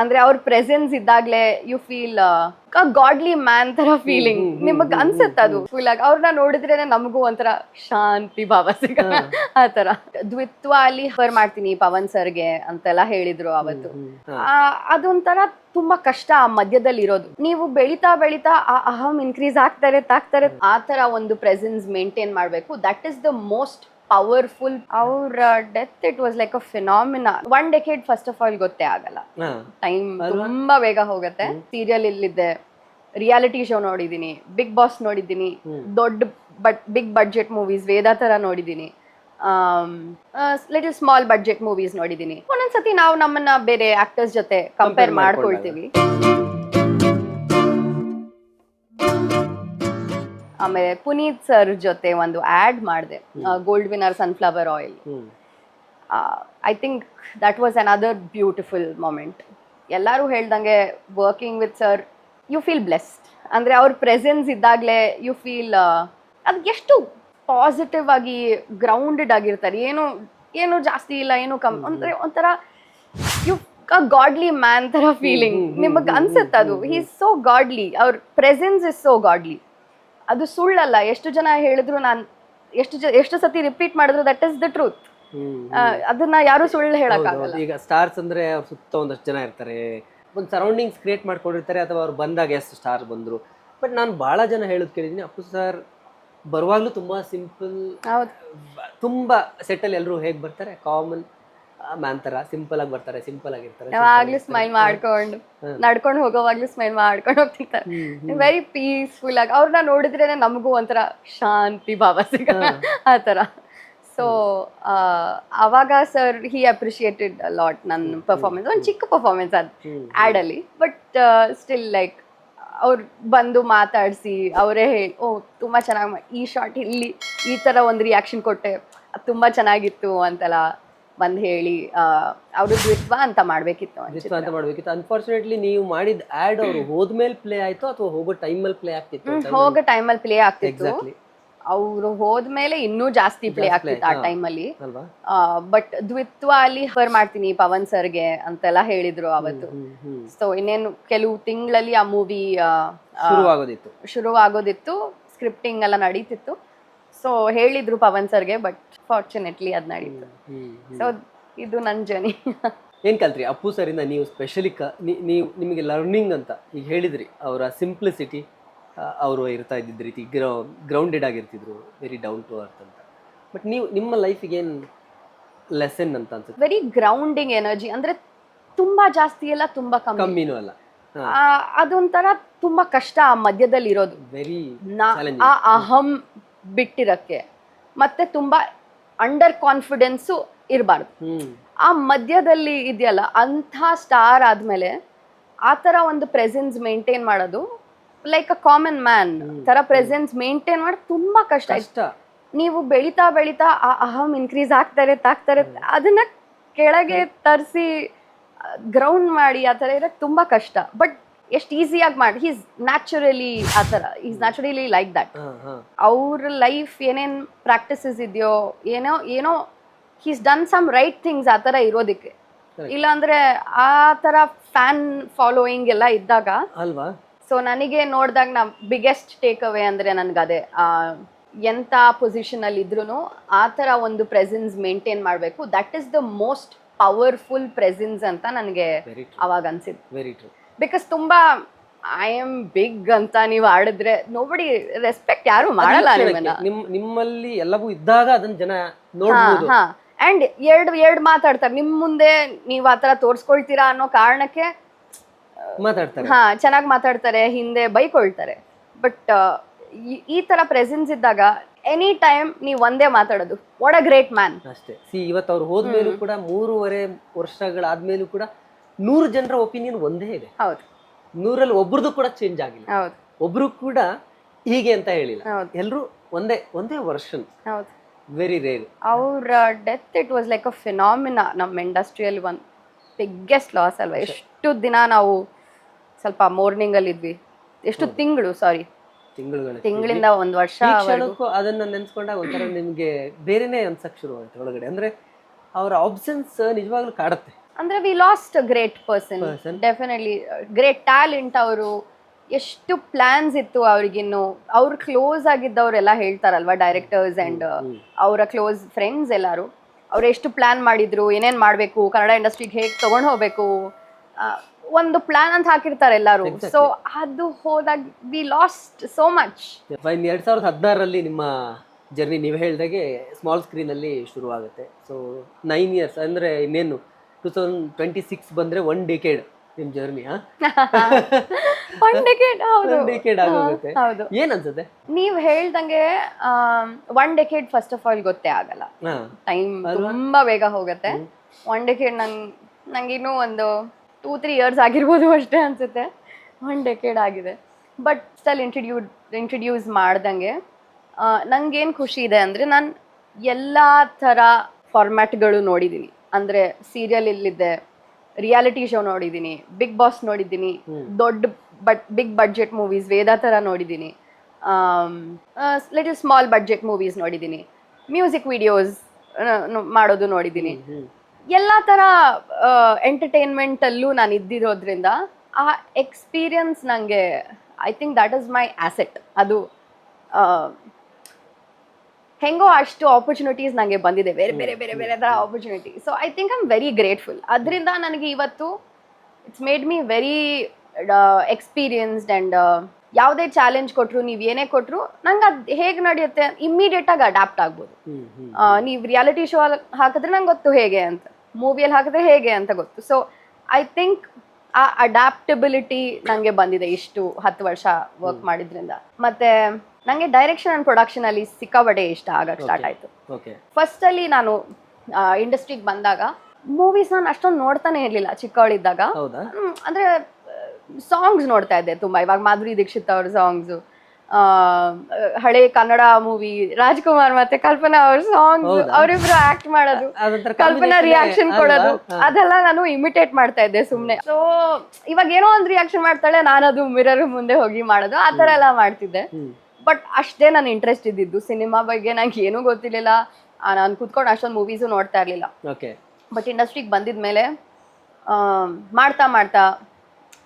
ಅಂದ್ರೆ ಅವ್ರ ಪ್ರೆಸೆನ್ಸ್ ಇದ್ದಾಗ್ಲೇ ಯು ಫೀಲ್ ಗಾಡ್ಲಿ ಮ್ಯಾನ್ ತರ ಫೀಲಿಂಗ್ ನಿಮಗ್ ಅನ್ಸುತ್ತೆ ಅದು ಫೀಲ್ ಆಗಿ ಅವ್ರನ್ನ ನೋಡಿದ್ರೇನೆ ನಮಗೂ ಒಂಥರ ಶಾಂತಿ ಭಾವ ಸಿಗ ಆತರ ದ್ವಿತ್ವ ಅಲ್ಲಿ ಫರ್ ಮಾಡ್ತೀನಿ ಪವನ್ ಸರ್ಗೆ ಅಂತೆಲ್ಲ ಹೇಳಿದ್ರು ಅವತ್ತು. ಅದೊಂಥರ ತುಂಬಾ ಕಷ್ಟ ಆ ಮಧ್ಯದಲ್ಲಿ ಇರೋದು. ನೀವು ಬೆಳಿತಾ ಬೆಳಿತಾ ಆ ಅಹಂ ಇನ್ಕ್ರೀಸ್ ಆಗ್ತಾರೆ ಆ ತರ ಒಂದು ಪ್ರೆಸೆನ್ಸ್ ಮೇಂಟೈನ್ ಮಾಡ್ಬೇಕು. That is the most powerful. ಅವ್ರ death it was like a phenomena. 1 decade first of all ಗೊತ್ತೇ ಆಗಲ್ಲ, ಟೈಮ್ ತುಂಬಾ ಬೇಗ ಹೋಗುತ್ತೆ. ಸೀರಿಯಲ್ ಇಲ್ಲಿದ್ದೆ, ರಿಯಾಲಿಟಿ ಶೋ ನೋಡಿದೀನಿ, ಬಿಗ್ ಬಾಸ್ ನೋಡಿದ್ದೀನಿ, ದೊಡ್ಡ ಬಿಗ್ ಬಡ್ಜೆಟ್ ಮೂವೀಸ್ ವೇದ ತರ ನೋಡಿದೀನಿ, ಲಿಟಲ್ ಸ್ಮಾಲ್ ಬಡ್ಜೆಟ್ ಮೂವೀಸ್ ನೋಡಿದೀನಿ. ಒಂದೊಂದ್ಸತಿ ನಾವು ನಮ್ಮನ್ನ ಬೇರೆ ಆಕ್ಟರ್ಸ್ ಜೊತೆ ಕಂಪೇರ್ ಮಾಡ್ಕೊಳ್ತೀವಿ. ಆಮೇಲೆ ಪುನೀತ್ ಸರ್ ಜೊತೆ ಒಂದು ಆಡ್ ಮಾಡಿದೆ, Gold Winner sunflower oil. I think that was another beautiful moment. ಎಲ್ಲರೂ ಹೇಳ್ದಂಗೆ working with sir you feel blessed. ಅಂದ್ರೆ ಅವ್ರ ಪ್ರೆಸೆನ್ಸ್ ಇದ್ದಾಗ್ಲೇ ಯು ಫೀಲ್ ಅದು ಎಷ್ಟು ಪಾಸಿಟಿವ್ ಆಗಿ ಗ್ರೌಂಡೆಡ್ ಆಗಿರ್ತಾರೆ. ಏನು ಜಾಸ್ತಿ ಇಲ್ಲ, ಏನು ಅಂದ್ರೆ ಒಂಥರ ಯು ಗಾಡ್ಲಿ ಮ್ಯಾನ್ ತರ ಫೀಲಿಂಗ್ ನಿಮಗ್ ಅನ್ಸುತ್ತೆ ಅದು. ಹಿ ಇಸ್ ಸೋ ಗಾಡ್ಲಿ, ಅವ್ರ ಪ್ರೆಸೆನ್ಸ್ ಇಸ್ ಸೋ ಗಾಡ್ಲಿ. ಅದು ಸುಳ್ಳಲ್ಲ. ಎಷ್ಟು ಜನ ಹೇಳಿದ್ರು, ನಾನು ಎಷ್ಟು ಸತಿ ರಿಪೀಟ್ ಮಾಡಿದ್ರು ದಟ್ ಇಸ್ ದ ಟ್ರೂತ್. ಅದನ್ನ ಯಾರು ಸುಳ್ಳು ಹೇಳಕ್ಕಾಗಲ್ಲ. ಈಗ ಸ್ಟಾರ್ಸ್ ಅಂದ್ರೆ ಅವ್ರ ಸುತ್ತ ಒಂದಷ್ಟು ಜನ ಇರ್ತಾರೆ, ಒಂದು ಸರೌಂಡಿಂಗ್ಸ್ ಕ್ರಿಯೇಟ್ ಮಾಡ್ಕೊಂಡಿರ್ತಾರೆ, ಅಥವಾ ಅವ್ರು ಬಂದಾಗ ಎಷ್ಟು ಸ್ಟಾರ್ ಬಂದ್ರು. ಬಟ್ ನಾನು ಬಹಳ ಜನ ಹೇಳೋದು ಕೇಳಿದೀನಿ, ಅಪ್ಪು ಸರ್ ಬರುವಾಗ್ಲೂ ತುಂಬಾ ಸಿಂಪಲ್, ತುಂಬಾ ಸೆಟ್ಟಲ್ಲಿ ಎಲ್ಲರೂ ಹೇಗೆ ಬರ್ತಾರೆ ಕಾಮನ್ ಮ್ಯಾನ್ ತರ ಸಿಂಪಲ್ ಆಗಿ ಬರ್ತಾರೆ, ಸಿಂಪಲ್ ಆಗಿರ್ತಾರೆ. ಯಾವಾಗ್ಲೂ ಸ್ಮೈಲ್ ಮಾಡ್ಕೊಂಡು ನಡ್ಕೊಂಡು ಹೋಗೋವಾಗ್ಲೂ ಸ್ಮೈಲ್ ಮಾಡ್ಕೊಂಡು ಹೋಗ್ತಿರ್ತಾರೆ. ವೆರಿ ಪೀಸ್ಫುಲ್ ಆಗಿ. ಅವ್ರನ್ನ ನೋಡಿದ್ರೇನೆ ನಮಗೂ ಒಂಥರ ಶಾಂತಿ ಭಾವ ಸಿಗ ಆತರ. ಸೊ ಅವಾಗ ಸರ್ ಹಿ ಅಪ್ರಿಶಿಯೇಟೆಡ್ ಲಾಟ್ ನನ್ನ ಪರ್ಫಾರ್ಮೆನ್ಸ್. ಒಂದು ಚಿಕ್ಕ ಪರ್ಫಾರ್ಮೆನ್ಸ್ ಅದು ಆ್ಯಡ್ ಅಲ್ಲಿ, ಬಟ್ ಸ್ಟಿಲ್ ಲೈಕ್ ಅವ್ರು ಬಂದು ಮಾತಾಡಿಸಿ ಅವರೇ ಹೇಳಿ, ಓ ತುಂಬಾ ಚೆನ್ನಾಗಿ ಈ ಶಾರ್ಟ್ ಇಲ್ಲಿ ಈ ತರ ಒಂದು ರಿಯಾಕ್ಷನ್ ಕೊಟ್ಟೆ, ಅದು ತುಂಬಾ ಚೆನ್ನಾಗಿತ್ತು ಅಂತೆಲ್ಲ ಬಂದು ಹೇಳಿ ಅವರು ದ್ವಿತ್ವ ಅಂತ ಮಾಡ್ಬೇಕಿತ್ತು. ಅನ್ಫಾರ್ಚುನೇಟ್ಲಿ ನೀವು ಮಾಡಿದ ಆಡ್ ಅವರು ಹೋದ್ಮೇಲೆ ಪ್ಲೇ ಆಯ್ತು ಅಥವಾ ಹೋಗೋ ಟೈಮಲ್ಲಿ ಪ್ಲೇ ಆಗ್ತಿತ್ತು? ಹೋಗೋ ಟೈಮಲ್ಲಿ ಪ್ಲೇ ಆಗ್ತಿತ್ತು. ಅವ್ರು ಹೋದ್ಮೇಲೆ ಇನ್ನೂ ಜಾಸ್ತಿ ಪ್ಲೇ ಆಗ್ತಿತ್ತು ಆ ಟೈಮಲ್ಲಿ. ಬಟ್ ದ್ವಿತ್ವ ಅಲ್ಲಿ ಫರ್ ಮಾಡ್ತೀನಿ ಪವನ್ ಸರ್ಗೆ ಅಂತೆಲ್ಲ ಹೇಳಿದ್ರು ಅವತ್ತು. ಸೊ ಇನ್ನೇನು ಕೆಲವು ತಿಂಗಳಲ್ಲಿ ಆ ಮೂವಿ ಶುರುವಾಗೋದಿತ್ತು, ಸ್ಕ್ರಿಪ್ಟಿಂಗ್ ಎಲ್ಲ ನಡೀತಿತ್ತು. ಸೊ ಹೇಳಿದ್ರು ಪವನ್ ಸರ್ಗೆ, ಬಟ್ ಫಾರ್ಚುನೇಟ್ಲಿ ಅದ್ ನಡೀತು. ಸೊ ಇದು ನನ್ನ ಜರ್ನಿ. ಏನ್ ಕಲ್ತ್ರಿ ಅಪ್ಪು ಸರ್ ಇಂದ ನೀವು ಸ್ಪೆಷಲಿ? ನೀವು ನಿಮಗೆ ಲರ್ನಿಂಗ್ ಅಂತ ಈಗ ಹೇಳಿದ್ರಿ, ಅವರ ಸಿಂಪ್ಲಿಸಿಟಿ, ಅವರು ಇರ್ತಾ ಇದ್ದಿದ್ದ ರೀತಿ ಗ್ರೌಂಡೆಡ್ ಆಗಿರ್ತಿದ್ರು, ವೆರಿ ಡೌನ್ ಟು ಅರ್ತ್ ಅಂತ. ಬಟ್ ನೀವು ನಿಮ್ಮ ಲೈಫಿಗೆ ಏನು ಲೆಸನ್ ಅಂತ ಅನ್ಸುತ್ತೆ? Very grounding energy. ಅಂದ್ರೆ ತುಂಬಾ ಜಾಸ್ತಿ ಅಲ್ಲ, ತುಂಬಾ ಕಮ್ಮಿನೂ ಅಲ್ಲ. ಅದೊಂಥರ ತುಂಬಾ ಕಷ್ಟ ಆ ಮಧ್ಯದಲ್ಲಿ ಇರೋದು. ವೆರಿ ಆ ಅಹಂ ಬಿಟ್ಟಿರಕ್ಕೆ, ಮತ್ತೆ ತುಂಬಾ ಅಂಡರ್ ಕಾನ್ಫಿಡೆನ್ಸು ಇರಬಾರ್ದು. ಆ ಮಧ್ಯದಲ್ಲಿ ಇದೆಯಲ್ಲ, ಅಂಥ ಸ್ಟಾರ್ ಆದ್ಮೇಲೆ ಆ ತರ ಒಂದು ಪ್ರೆಸೆನ್ಸ್ ಮೇಂಟೈನ್ ಮಾಡೋದು ಲೈಕ್ ಅ ಕಾಮನ್ ಮ್ಯಾನ್ ತರ ಪ್ರೆಸೆನ್ಸ್ ಮೇಂಟೈನ್ ಮಾಡೋದು ತುಂಬಾ ಕಷ್ಟ. ನೀವು ಬೆಳಿತಾ ಬೆಳಿತಾ ಆ ಅಹಂ ಇನ್ಕ್ರೀಸ್ ಆಗ್ತಾರೆ, ಅದನ್ನ ಕೆಳಗೆ ತರಿಸಿ ಗ್ರೌಂಡ್ ಮಾಡಿ ಆ ತರ ಇರೋದು ತುಂಬಾ ಕಷ್ಟ. ಬಟ್ ಎಷ್ಟು ಈಸಿಯಾಗಿ ಮಾಡಿ, ಹೀಸ್ ನ್ಯಾಚುರಲಿ ಆ ಥರ, ಈಸ್ ನ್ಯಾಚುರಲಿ ಲೈಕ್ ದಟ್. ಅವ್ರ ಲೈಫ್ ಏನೇನು ಪ್ರಾಕ್ಟೀಸಸ್ ಇದೆಯೋ, ಏನೋ he's done some right things ಆ ಥರ ಇರೋದಕ್ಕೆ. ಇಲ್ಲಾಂದ್ರೆ ಆ ಥರ ಫ್ಯಾನ್ ಫಾಲೋಯಿಂಗ್ ಎಲ್ಲ ಇದ್ದಾಗ ಅಲ್ವಾ. ಸೊ ನನಗೆ ನೋಡಿದಾಗ ಬಿಗ್ಗೆಸ್ಟ್ ಟೇಕ್ ಅವೇ ಅಂದರೆ ನನಗದೇ, ಎಂಥ ಪೊಸಿಷನಲ್ಲಿ ಇದ್ರೂ ಆ ಥರ ಒಂದು ಪ್ರೆಸೆನ್ಸ್ ಮೇಂಟೈನ್ ಮಾಡಬೇಕು. That is the most powerful presence ಅಂತ ನನಗೆ ಅವಾಗ ಅನ್ಸಿದ್ದು. Very true. ಬಿಕಾಸ್ ತುಂಬಾ ಐ ಆಮ್ ಬಿಗ್ ಅಂತ ನೀವು ಆಡಿದ್ರೆ ನೋಬಡಿ ರೆಸ್ಪೆಕ್ಟ್ ಯಾರು ಮಾಡಲ್ಲ ನಿಮ್ಮನ್ನ. ನಿಮ್ಮಲ್ಲಿ ಎಲ್ಲವೂ ಇದ್ದಾಗ ಅದನ್ನ ಜನ ನೋಡ್ಬೋದು. ಅಂಡ್ ಎರಡು ಮಾತಾಡ್ತಾರೆ ನಿಮ್ ಮುಂದೆ, ನೀವು ಆತರ ತೋರ್ಸ್ಕೊಳ್ತೀರಾ ಅನ್ನೋ ಕಾರಣಕ್ಕೆ ಮಾತಾಡ್ತಾರೆ. ಚೆನ್ನಾಗಿ ಮಾತಾಡ್ತಾರೆ, ಹಿಂದೆ ಬೈಕೊಳ್ತಾರೆ. ಬಟ್ ಈ ತರ ಪ್ರೆಸೆನ್ಸ್ ಇದ್ದಾಗ ಎನಿ ಟೈಮ್ ನೀವು ಒಂದೇ ಮಾತಾಡೋದು, ವಾಟ್ ಅ ಗ್ರೇಟ್ ಮ್ಯಾನ್ ಅಷ್ಟೇ. ಇವತ್ತು ಅವ್ರು ಹೋದ್ಮೇಲೂ ಕೂಡ 3.5 ವರ್ಷಗಳಾದ್ಮೇಲೂ ಕೂಡ 100 ಜನರ ಒಪಿನಿಯನ್ ಒಂದೇ ಇದೆ. ಹೌದು. 100ರಲ್ಲಿ ಒಬ್ರದ್ದು ಕೂಡ ಚೇಂಜ್ ಆಗಿಲ್ಲ. ಹೌದು. ಒಬ್ರು ಕೂಡ ಹೀಗೆ ಅಂತ ಹೇಳಿಲ್ಲ. ಎಲ್ರು ಒಂದೇ ವರ್ಷನ್. ಹೌದು. Very rare. ಅವ್ರ death it was like a phenomena. ನಮ್ಮ ಇಂಡಸ್ಟ್ರಿಯಲ್ಲಿ ಒಂದು ಬಿಗ್ಗೆಸ್ಟ್ ಲಾಸ್ ಅಲ್ವಾ. ಎಷ್ಟು ದಿನ ನಾವು ಸ್ವಲ್ಪ ಮಾರ್ನಿಂಗ್ ಅಲ್ಲಿ ಇದ್ವಿ, ಎಷ್ಟು ತಿಂಗಳಿಂದ 1 ವರ್ಷ. ಅದನ್ನ ನೆನ್ಸ್ಕೊಂಡಾಗ ಒಂಥರ ನಿಮ್ಗೆ ಬೇರೆನೆ ಅನ್ಸಕ್ ಶುರು ಆಯ್ತು ಒಳಗಡೆ. ಅಂದ್ರೆ ಅವರ ಆಬ್ಸೆನ್ಸ್ ನಿಜವಾಗ್ಲೂ ಕಾಡುತ್ತೆ. ಅಂದ್ರೆ V last great person, Person. Definitely great talent. ಅವರು ಎಷ್ಟು ಪ್ಲಾನ್ಸ್ ಇತ್ತು ಅವ್ರಿಗಿನ್ನು. ಅವ್ರು ಕ್ಲೋಸ್ ಆಗಿದ್ದವರೆಲ್ಲ ಹೇಳ್ತಾರಲ್ವಾ, ಡೈರೆಕ್ಟರ್ಸ್ ಅಂಡ್ ಅವರ ಕ್ಲೋಸ್ ಫ್ರೆಂಡ್ಸ್ ಎಲ್ಲರೂ, ಅವ್ರು ಎಷ್ಟು ಪ್ಲಾನ್ ಮಾಡಿದ್ರು, ಏನೇನ್ ಮಾಡ್ಬೇಕು, ಕನ್ನಡ ಇಂಡಸ್ಟ್ರಿಗೆ ಹೇಗೆ ತಗೊಂಡು ಹೋಗ್ಬೇಕು, ಒಂದು ಪ್ಲಾನ್ ಅಂತ ಹಾಕಿರ್ತಾರೆ ಎಲ್ಲರೂ. ಸೊ ಅದು ಹೋದಾಗ ವಿ ಲಾಸ್ಟ್ ಸೋ ಮಚ್. 2016ರಲ್ಲಿ ನಿಮ್ಮ ಜರ್ನಿ ನೀವು ಹೇಳ್ದಾಗೆ ಸ್ಮಾಲ್ ಸ್ಕ್ರೀನಲ್ಲಿ ಶುರುವಾಗುತ್ತೆ. ಸೊ 9 ಇಯರ್ಸ್ ಅಂದರೆ ಇನ್ನೇನು 2026 ಬಂದರೆ 1 ಡಿಕೇಡ್ ನಿಮ್ಮ ಜರ್ನಿ. ಒನ್ ಡೆಕೆಡ್, ಹೌದು ಡಿಕೇಡ್ ಆಗೋಗುತ್ತೆ. ಹೌದು. ಏನ್ ಅನ್ಸುತ್ತೆ? ನೀವ್ ಹೇಳ್ದಂಗೆ 1 ಡೆಕೆಡ್ ಫಸ್ಟ್ ಆಫ್ ಆಲ್ ಗೊತ್ತೇ ಆಗಲ್ಲ, ಟೈಮ್ ತುಂಬಾ ಬೇಗ ಹೋಗುತ್ತೆ. 1 ಡೆಕೆಡ್ ನಂಗಿನ್ನೂ ಒಂದು 2-3 ಇಯರ್ಸ್ ಆಗಿರ್ಬೋದು ಅಷ್ಟೇ ಅನ್ಸುತ್ತೆ. 1 ಡೆಕೆಡ್ ಆಗಿದೆ. ಬಟ್ ಸ್ಟಿಲ್ ಇಂಟ್ರಡ್ಯೂಸ್ ಮಾಡ್ದಂಗೆ ನಂಗೇನು ಖುಷಿ ಇದೆ ಅಂದರೆ, ನಾನು ಎಲ್ಲ ಥರ ಫಾರ್ಮ್ಯಾಟ್ಗಳು ನೋಡಿದ್ದೀನಿ. ಅಂದರೆ ಸೀರಿಯಲ್ ಇಲ್ಲಿದ್ದೆ, ರಿಯಾಲಿಟಿ ಶೋ ನೋಡಿದ್ದೀನಿ, ಬಿಗ್ ಬಾಸ್ ನೋಡಿದ್ದೀನಿ, ದೊಡ್ಡ ಬಿಗ್ ಬಡ್ಜೆಟ್ ಮೂವೀಸ್ ವೇದ ಥರ ನೋಡಿದ್ದೀನಿ, ಲಿಟಲ್ ಸ್ಮಾಲ್ ಬಡ್ಜೆಟ್ ಮೂವೀಸ್ ನೋಡಿದ್ದೀನಿ, ಮ್ಯೂಸಿಕ್ ವಿಡಿಯೋಸ್ ಮಾಡೋದು ನೋಡಿದ್ದೀನಿ. ಎಲ್ಲ ಥರ ಎಂಟರ್ಟೈನ್ಮೆಂಟಲ್ಲೂ ನಾನು ಇದ್ದಿರೋದ್ರಿಂದ ಆ ಎಕ್ಸ್ಪೀರಿಯನ್ಸ್ ನನಗೆ, I think that is my asset. ಅದು ಹೆಂಗೋ ಅಷ್ಟು ಆಪರ್ಚುನಿಟೀಸ್ ನನಗೆ ಬಂದಿದೆ, ಬೇರೆ ಬೇರೆ ಬೇರೆ ಬೇರೆ ಥರ opportunity. So I think I am very grateful. ಅದರಿಂದ ನನಗೆ ಇವತ್ತು it's made me very experienced. And ಯಾವುದೇ ಚಾಲೆಂಜ್ ಕೊಟ್ಟರು, ನೀವು ಏನೇ ಕೊಟ್ಟರು, ನಂಗೆ ಅದು ಹೇಗೆ ನಡೆಯುತ್ತೆ ಇಮ್ಮಿಡಿಯೇಟಾಗಿ ಅಡ್ಯಾಪ್ಟ್ ಆಗ್ಬೋದು. ನೀವು ರಿಯಾಲಿಟಿ ಶೋ ಹಾಕಿದ್ರೆ ನಂಗೆ ಗೊತ್ತು ಹೇಗೆ ಅಂತ, ಮೂವಿಯಲ್ಲಿ ಹಾಕಿದ್ರೆ ಹೇಗೆ ಅಂತ ಗೊತ್ತು. ಸೊ ಐ ಥಿಂಕ್ ಆ ಅಡ್ಯಾಪ್ಟಬಿಲಿಟಿ ನನಗೆ ಬಂದಿದೆ ಇಷ್ಟು 10 ವರ್ಷ ವರ್ಕ್ ಮಾಡಿದ್ರಿಂದ. ಮತ್ತೆ ನನಗೆ ಡೈರೆಕ್ಷನ್ ಆ್ಯಂಡ್ ಪ್ರೊಡಕ್ಷನ್ ಅಲ್ಲಿ ಸಿಕ್ಕಾಪಟ್ಟೆ ಇಷ್ಟ ಆಗಕ್ಕೆ ಸ್ಟಾರ್ಟ್ ಆಯಿತು. ಫಸ್ಟ್ ಅಲ್ಲಿ ನಾನು ಇಂಡಸ್ಟ್ರಿಗೆ ಬಂದಾಗ ಮೂವೀಸ್ ನಾನು ಅಷ್ಟೊಂದು ನೋಡ್ತಾನೆ ಇರಲಿಲ್ಲ ಚಿಕ್ಕವಳಿದ್ದಾಗ. ಅಂದರೆ ಸಾಂಗ್ಸ್ ನೋಡ್ತಾ ಇದ್ದೆ ತುಂಬ. ಇವಾಗ ಮಾಧುರಿ ದೀಕ್ಷಿತ್ ಅವ್ರ ಸಾಂಗ್ಸು, ಹಳೆ ಕನ್ನಡ ಮೂವಿ ರಾಜ್ಕುಮಾರ್ ಮತ್ತೆ ಕಲ್ಪನಾ ಅವ್ರ ಸಾಂಗ್ಸ್, ಅವರಿಬ್ರು ಆಕ್ಟ್ ಮಾಡೋದು, ಕಲ್ಪನಾ ರಿಯಾಕ್ಷನ್ ಕೊಡೋದು, ಅದೆಲ್ಲ ನಾನು ಇಮಿಟೇಟ್ ಮಾಡ್ತಾ ಇದ್ದೆ ಸುಮ್ಮನೆ. ಸೊ ಇವಾಗ ಏನೋ ಒಂದು ರಿಯಾಕ್ಷನ್ ಮಾಡ್ತಾಳೆ, ನಾನು ಅದು ಮಿರರ್ ಮುಂದೆ ಹೋಗಿ ಮಾಡೋದು, ಆ ಥರ ಎಲ್ಲ ಮಾಡ್ತಿದ್ದೆ. ಬಟ್ ಅಷ್ಟೇ ನಾನು ಇಂಟ್ರೆಸ್ಟ್ ಇದ್ದಿದ್ದು. ಸಿನಿಮಾ ಬಗ್ಗೆ ನಂಗೆ ಏನೂ ಗೊತ್ತಿರಲಿಲ್ಲ, ನಾನು ಕುತ್ಕೊಂಡು ಅಷ್ಟೊಂದು ಮೂವೀಸು ನೋಡ್ತಾ ಇರಲಿಲ್ಲ. ಬಟ್ ಇಂಡಸ್ಟ್ರಿಗೆ ಬಂದಿದ್ಮೇಲೆ ಮಾಡ್ತಾ ಮಾಡ್ತಾ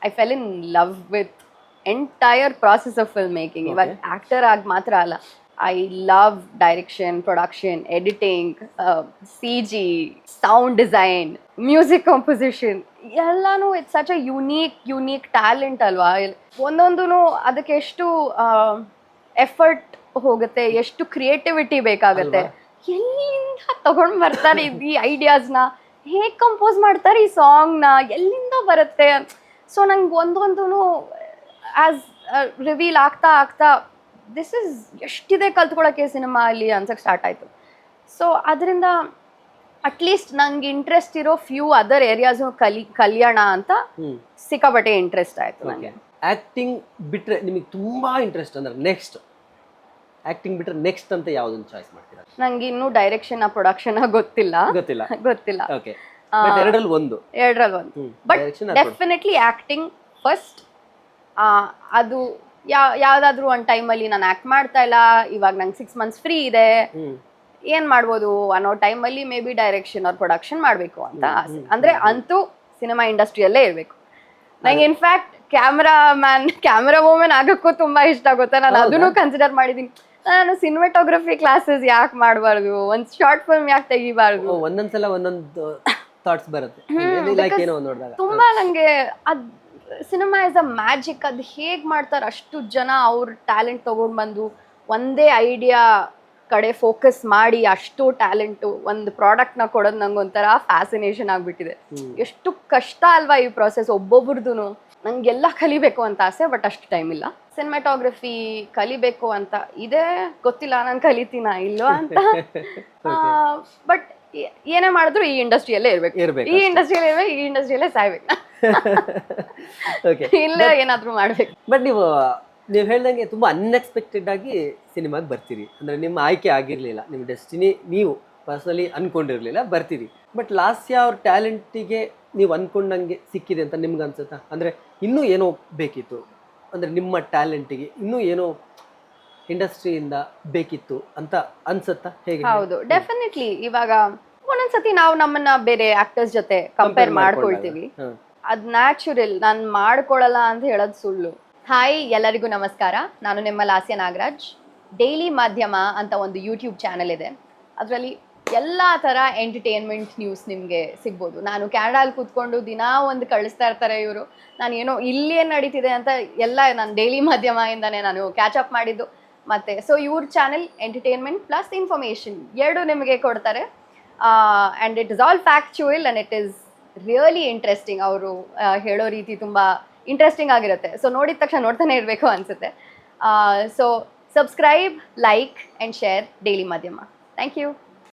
I fell in love with entire process of film making. ಇವಾಗ ಆ್ಯಕ್ಟರ್ ಆಗಿ ಮಾತ್ರ ಅಲ್ಲ, I love direction, production, editing, CG, sound design, music composition, ಎಲ್ಲಾನು it's such a unique talent ಅಲ್ವಾ. ಒಂದೊಂದು ಅದಕ್ಕೆ ಎಷ್ಟು ಎಫರ್ಟ್ ಹೋಗುತ್ತೆ, ಎಷ್ಟು ಕ್ರಿಯೇಟಿವಿಟಿ ಬೇಕಾಗುತ್ತೆ, ಎಲ್ಲಿಂದ ತಗೊಂಡು ಬರ್ತಾರೆ ಈ ಐಡಿಯಾಸ್ನ, ಹೇಗೆ ಕಂಪೋಸ್ ಮಾಡ್ತಾರೆ ಈ ಸಾಂಗ್ನ, ಎಲ್ಲಿಂದ ಬರುತ್ತೆ. ಸೊ ನಂಗೆ ಒಂದೊಂದು ಆ್ಯಸ್ ರಿವೀಲ್ ಆಗ್ತಾ ಆಗ್ತಾ ದಿಸ್ ಇಸ್ ಎಷ್ಟಿದೆ ಕಲ್ತ್ಕೊಳ್ಳೋಕ್ಕೆ ಸಿನಿಮಾ ಅಲ್ಲಿ ಅನ್ಸಕ್ಕೆ ಸ್ಟಾರ್ಟ್ ಆಯಿತು. ಸೊ ಅದರಿಂದ ಅಟ್ಲೀಸ್ಟ್ ನಂಗೆ ಇಂಟ್ರೆಸ್ಟ್ ಇರೋ ಫ್ಯೂ ಅದರ್ ಏರಿಯಾಸು ಕಲಿಯೋಣ ಅಂತ ಸಿಕ್ಕಾಪಟ್ಟೆ ಇಂಟ್ರೆಸ್ಟ್ ಆಯಿತು ನನಗೆ. ಆ್ಯಕ್ಟಿಂಗ್ ಬಿಟ್ಟರೆ ನಿಮಗೆ ತುಂಬ ಇಂಟ್ರೆಸ್ಟ್ ಅಂದ್ರೆ ನೆಕ್ಸ್ಟ್ ಆ್ಯಕ್ಟಿಂಗ್ ಬಿಟ್ಟರೆ ನೆಕ್ಸ್ಟ್ ಅಂತ ಯಾವುದೊಂದು ಚಾಯ್ಸ್ ಮಾಡ್ತೀರಾ? ನಂಗೆ ಇನ್ನೂ ಡೈರೆಕ್ಷನ್ ಪ್ರೊಡಕ್ಷನ್ ಗೊತ್ತಿಲ್ಲ. ಓಕೆ, ಎರಡರಲ್ಲಿ ಒಂದು. But definitely acting first. ಅದು ಯಾವುದಾದ್ರೂ ಒಂದು ಟೈಮಲ್ಲಿ ನಾನು ಆ್ಯಕ್ಟ್ ಮಾಡ್ತಾ ಇಲ್ಲ, ಇವಾಗ ನಂಗೆ 6 months ಫ್ರೀ ಇದೆ, ಏನು ಮಾಡ್ಬೋದು ಅನ್ನೋ ಟೈಮಲ್ಲಿ maybe direction or production ಮಾಡಬೇಕು ಅಂತ ಆಸೆ. ಅಂದರೆ ಅಂತೂ ಸಿನಿಮಾ ಇಂಡಸ್ಟ್ರಿಯಲ್ಲೇ ಇರಬೇಕು. ನಂಗೆ ಇನ್ಫ್ಯಾಕ್ಟ್ ಕ್ಯಾಮ್ರಾ ವುಮೆನ್ ಆಗೋಕ್ಕೂ ತುಂಬ ಇಷ್ಟ ಆಗುತ್ತೆ. ನಾನು ಅದನ್ನು ಕನ್ಸಿಡರ್ ಮಾಡಿದ್ದೀನಿ. ನಾನು ಸಿನಿಮಾಟೋಗ್ರಫಿ ಕ್ಲಾಸಸ್ ಯಾಕೆ ಮಾಡಬಾರ್ದು, ಒಂದು ಶಾರ್ಟ್ ಫಿಲ್ಮ್ ಯಾಕೆ ತೆಗಿಬಾರ್ದು. ಒಂದೊಂದ್ಸಲ ಒಂದೊಂದು ಥಾಟ್ಸ್ ಬರುತ್ತೆ ತುಂಬಾ. ನಂಗೆ ಅದು ಸಿನಿಮಾ ಇಸ್ ಅ ಮ್ಯಾಜಿಕ್. ಅದು ಹೇಗೆ ಮಾಡ್ತಾರೆ, ಅಷ್ಟು ಜನ ಅವ್ರ ಟ್ಯಾಲೆಂಟ್ ತೊಗೊಂಡು ಬಂದು ಒಂದೇ ಐಡಿಯಾ ಕಡೆ ಫೋಕಸ್ ಮಾಡಿ ಅಷ್ಟು ಟ್ಯಾಲೆಂಟು ಒಂದು ಪ್ರಾಡಕ್ಟ್ನ ಕೊಡೋದು ನಂಗೆ ಒಂಥರ ಫ್ಯಾಸಿನೇಷನ್ ಆಗಿಬಿಟ್ಟಿದೆ. ಎಷ್ಟು ಕಷ್ಟ ಅಲ್ವಾ ಈ ಪ್ರಾಸೆಸ್ ಒಬ್ಬೊಬ್ರದ್ದು. ನಂಗೆಲ್ಲ ಕಲಿಬೇಕು ಅಂತ ಆಸೆ, ಬಟ್ ಅಷ್ಟು ಟೈಮ್ ಇಲ್ಲ. ಸಿನಿಮಾಟೋಗ್ರಫಿ ಕಲಿಬೇಕು ಅಂತ ಇದೆ, ಗೊತ್ತಿಲ್ಲ ನಾನು ಕಲಿತೀನ ಇಲ್ಲೋ ಅಂತ. ಬಟ್ ಏನೇ ಮಾಡಿದ್ರು ಈ ಇಂಡಸ್ಟ್ರಿಯಲ್ಲೇ ಇರ್ಬೇಕು, ಈ ಇಂಡಸ್ಟ್ರಿಯಲ್ಲೇ ಸಾಯ್ಬೇಕು, ಇಲ್ಲ ಏನಾದರೂ ಮಾಡ್ಬೇಕು. ಬಟ್ ನೀವು ಹೇಳ್ದಂಗೆ ತುಂಬ ಅನ್ಎಕ್ಸ್ಪೆಕ್ಟೆಡ್ ಆಗಿ ಸಿನಿಮಾಗೆ ಬರ್ತೀರಿ. ಅಂದರೆ ನಿಮ್ಮ ಆಯ್ಕೆ ಆಗಿರಲಿಲ್ಲ, ನಿಮ್ಮ ಡೆಸ್ಟಿನಿ ನೀವು ಪರ್ಸ್ನಲಿ ಅಂದ್ಕೊಂಡಿರಲಿಲ್ಲ, ಬರ್ತೀರಿ. ಬಟ್ ಲಾಸ್ಯ ಅವ್ರ ಟ್ಯಾಲೆಂಟಿಗೆ ನೀವು ಅಂದ್ಕೊಂಡಂಗೆ ಸಿಕ್ಕಿದೆ ಅಂತ ನಿಮ್ಗೆ ಅನ್ಸುತ್ತಾ? ಅಂದರೆ ಇನ್ನೂ ಏನೋ ಬೇಕಿತ್ತು, ಅಂದರೆ ನಿಮ್ಮ ಟ್ಯಾಲೆಂಟಿಗೆ ಇನ್ನೂ ಏನೋ ಇಂಡಸ್ಟ್ರಿಯಿಂದ ಬೇಕಿತ್ತು ಅಂತ ಅನ್ಸುತ್ತಾ? ಹೇಗೆ? ಹೌದು, ಡೆಫಿನೆಟ್ಲಿ. ಇವಾಗ ಒಂದೊಂದ್ಸತಿ ನಾವು ನಮ್ಮನ್ನ ಬೇರೆ ಆಕ್ಟರ್ಸ್ ಜೊತೆ ಕಂಪೇರ್ ಮಾಡ್ಕೊಳ್ತೀವಿ. ಅದ್ ನ್ಯಾಚುರಲ್, ನಾನು ಮಾಡ್ಕೊಳಲ್ಲ ಅಂತ ಹೇಳೋದು ಸುಳ್ಳು. ಹಾಯ್, ಎಲ್ಲರಿಗೂ ನಮಸ್ಕಾರ. ನಾನು ನಿಮ್ಮ ಲಾಸ್ಯ ನಾಗರಾಜ್. ಡೈಲಿ ಮಾಧ್ಯಮ ಅಂತ ಒಂದು ಯೂಟ್ಯೂಬ್ ಚಾನಲ್ ಇದೆ. ಅದರಲ್ಲಿ ಎಲ್ಲ ಥರ ಎಂಟರ್ಟೈನ್ಮೆಂಟ್ ನ್ಯೂಸ್ ನಿಮಗೆ ಸಿಗ್ಬೋದು. ನಾನು ಕ್ಯಾನಡಾಲ್ಲಿ ಕೂತ್ಕೊಂಡು ದಿನಾ ಒಂದು ಕಳಿಸ್ತಾ ಇರ್ತಾರೆ ಇವರು. ನಾನು ಏನೋ ಇಲ್ಲಿ ಏನು ನಡೀತಿದೆ ಅಂತ ಎಲ್ಲ ನಾನು ಡೈಲಿ ಮಾಧ್ಯಮದಿಂದನೇ ನಾನು ಕ್ಯಾಚ್ ಅಪ್ ಮಾಡಿದ್ದು. ಮತ್ತು ಸೊ ಇವ್ರ ಚಾನೆಲ್ ಎಂಟರ್ಟೈನ್ಮೆಂಟ್ ಪ್ಲಸ್ ಇನ್ಫಾರ್ಮೇಷನ್ ಎರಡು ನಿಮಗೆ ಕೊಡ್ತಾರೆ. And it is all factual and it is really interesting. ಅವರು ಹೇಳೋ ರೀತಿ ತುಂಬ ಇಂಟ್ರೆಸ್ಟಿಂಗ್ ಆಗಿರುತ್ತೆ. ಸೊ ನೋಡಿದ ತಕ್ಷಣ ನೋಡ್ತಾನೆ ಇರಬೇಕು ಅನಿಸುತ್ತೆ. So subscribe, like and share daily ಮಾಧ್ಯಮ. Thank you.